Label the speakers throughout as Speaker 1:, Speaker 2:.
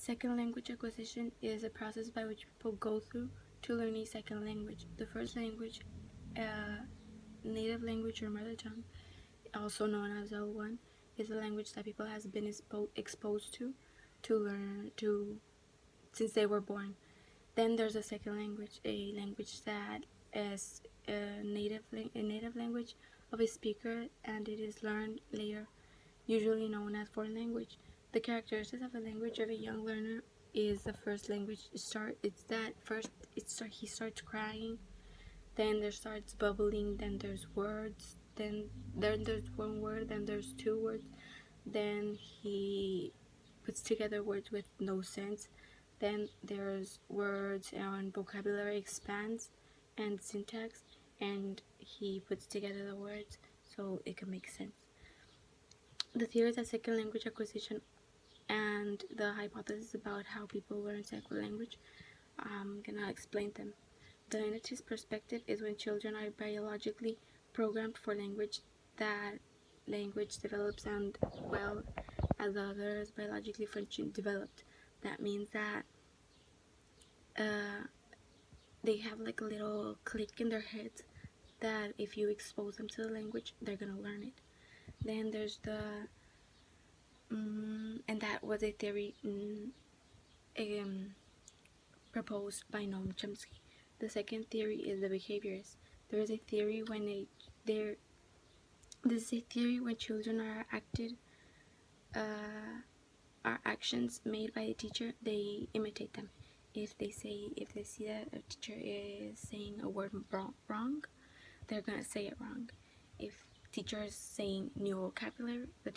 Speaker 1: Second language acquisition is a process by which people go through to learn a second language. The first language, native language or mother tongue, also known as L1, is a language that people has been exposed to learn since they were born. Then there's a second language, a language that is a native language of a speaker, and it is learned later, usually known as foreign language. The characteristics of a language of a young learner is the first language he starts crying, then there starts bubbling, then there's words, then there's one word, then there's two words, then he puts together words with no sense, then there's words and vocabulary expands and syntax, and he puts together the words so it can make sense. The theories of second language acquisition and the hypothesis about how people learn second language, I'm gonna explain them. The geneticist perspective is when children are biologically programmed for language. That language develops and well as the others biologically function developed. That means that they have like a little click in their heads that if you expose them to the language, they're gonna learn it. Then there's the and that was a theory proposed by Noam Chomsky. The second theory is the behaviorist. There is a theory when this is a theory when children are actions made by a teacher, they imitate them. If they see that a teacher is saying a word wrong, they're gonna say it wrong. If teacher is saying new vocabulary, the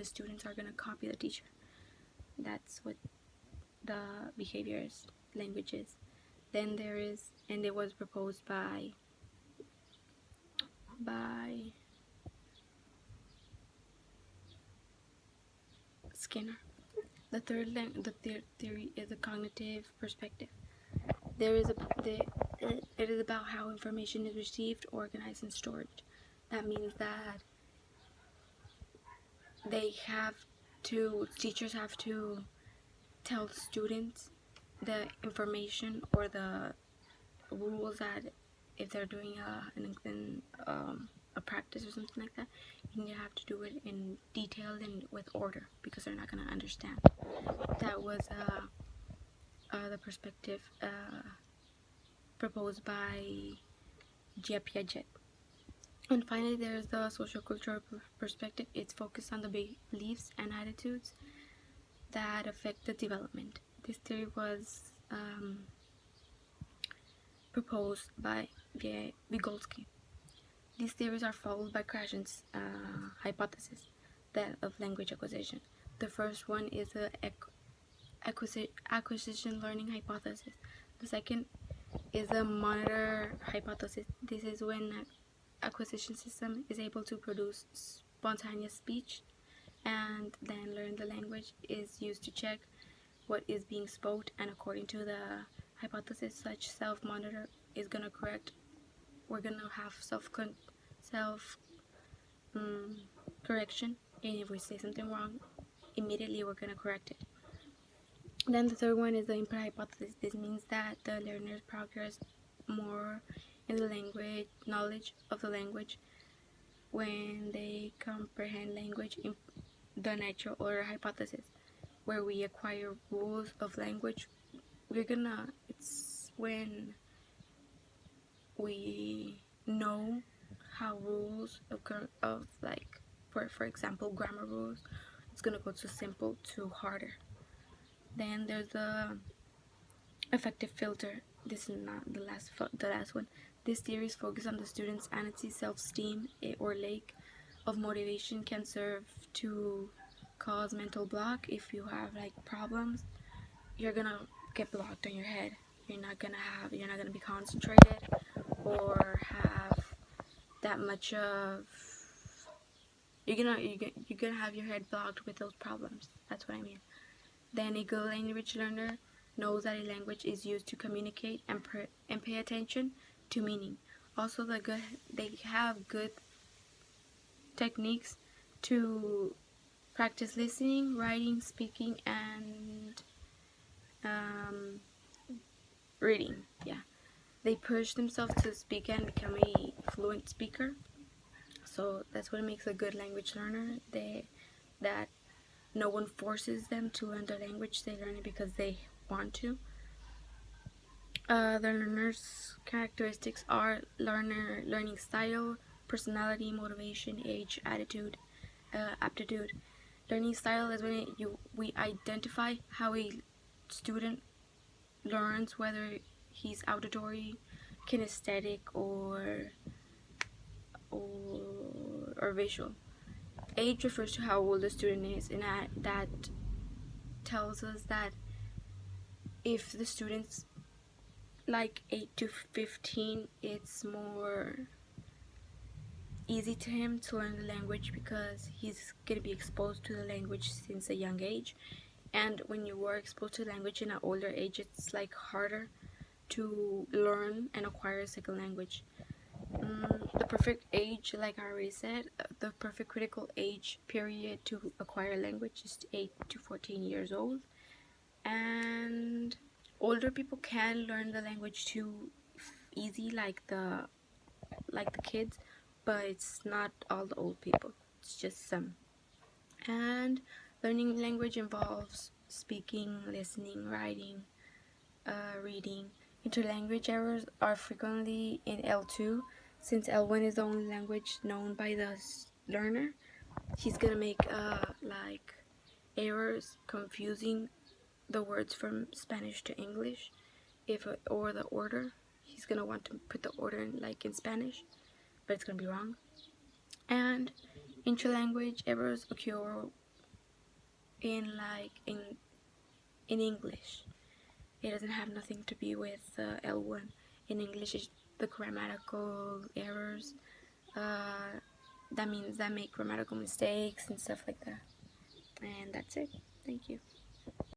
Speaker 1: students are gonna copy the teacher. That's what the behaviorist language is. Then there is, and it was proposed by Skinner. The third theory is the cognitive perspective. It is about how information is received, organized, and stored. That means that teachers have to tell students the information or the rules that if they're doing a practice or something like that, you have to do it in detail and with order because they're not going to understand. That was the perspective proposed by Piaget. And finally, there's the social-cultural perspective. It's focused on the beliefs and attitudes that affect the development. This theory was proposed by Vygotsky. These theories are followed by Krashen's hypothesis, that of language acquisition. The first one is the acquisition learning hypothesis. The second is the monitor hypothesis. This is when acquisition system is able to produce spontaneous speech and then learn the language is used to check what is being spoken, and according to the hypothesis, such self-monitor is going to correct. We're going to have self-correction, and if we say something wrong, immediately we're going to correct it. Then the third one is the input hypothesis. This means that the learners progress more in the knowledge of the language when they comprehend language in the natural order hypothesis, where we acquire rules of language. It's when we know how rules of like, for example, grammar rules, it's gonna go to simple to harder. Then there's the affective filter. This is not the last one. This theory is focused on the student's anxiety, self-esteem, or lack of motivation can serve to cause mental block. If you have like problems, you're gonna get blocked on your head. You're not gonna be concentrated or have that much of. You're gonna have your head blocked with those problems. That's what I mean. Then a good language learner knows that a language is used to communicate and pay attention to meaning. Also, they have good techniques to practice listening, writing, speaking, and reading. Yeah, they push themselves to speak and become a fluent speaker. So that's what makes a good language learner. That no one forces them to learn the language. They learn it because they want to. The learner's characteristics are learning style, personality, motivation, age, attitude, aptitude. Learning style is when we identify how a student learns, whether he's auditory, kinesthetic, or visual. Age refers to how old the student is, and that tells us that if the student's like 8 to 15, it's more easy to him to learn the language because he's going to be exposed to the language since a young age. And when you are exposed to language in an older age, it's like harder to learn and acquire a second language. The perfect age, like I already said, the perfect critical age period to acquire language is 8 to 14 years old. And older people can learn the language too easy, like the kids, but it's not all the old people. It's just some. And learning language involves speaking, listening, writing, reading. Interlanguage errors are frequently in L2, since L1 is the only language known by the learner. He's gonna make like errors confusing the words from Spanish to English, or the order. He's gonna want to put the order in Spanish, but it's gonna be wrong. And interlanguage errors occur in English. It doesn't have nothing to be with L1. In English, it's the grammatical errors. That means that make grammatical mistakes and stuff like that. And that's it. Thank you.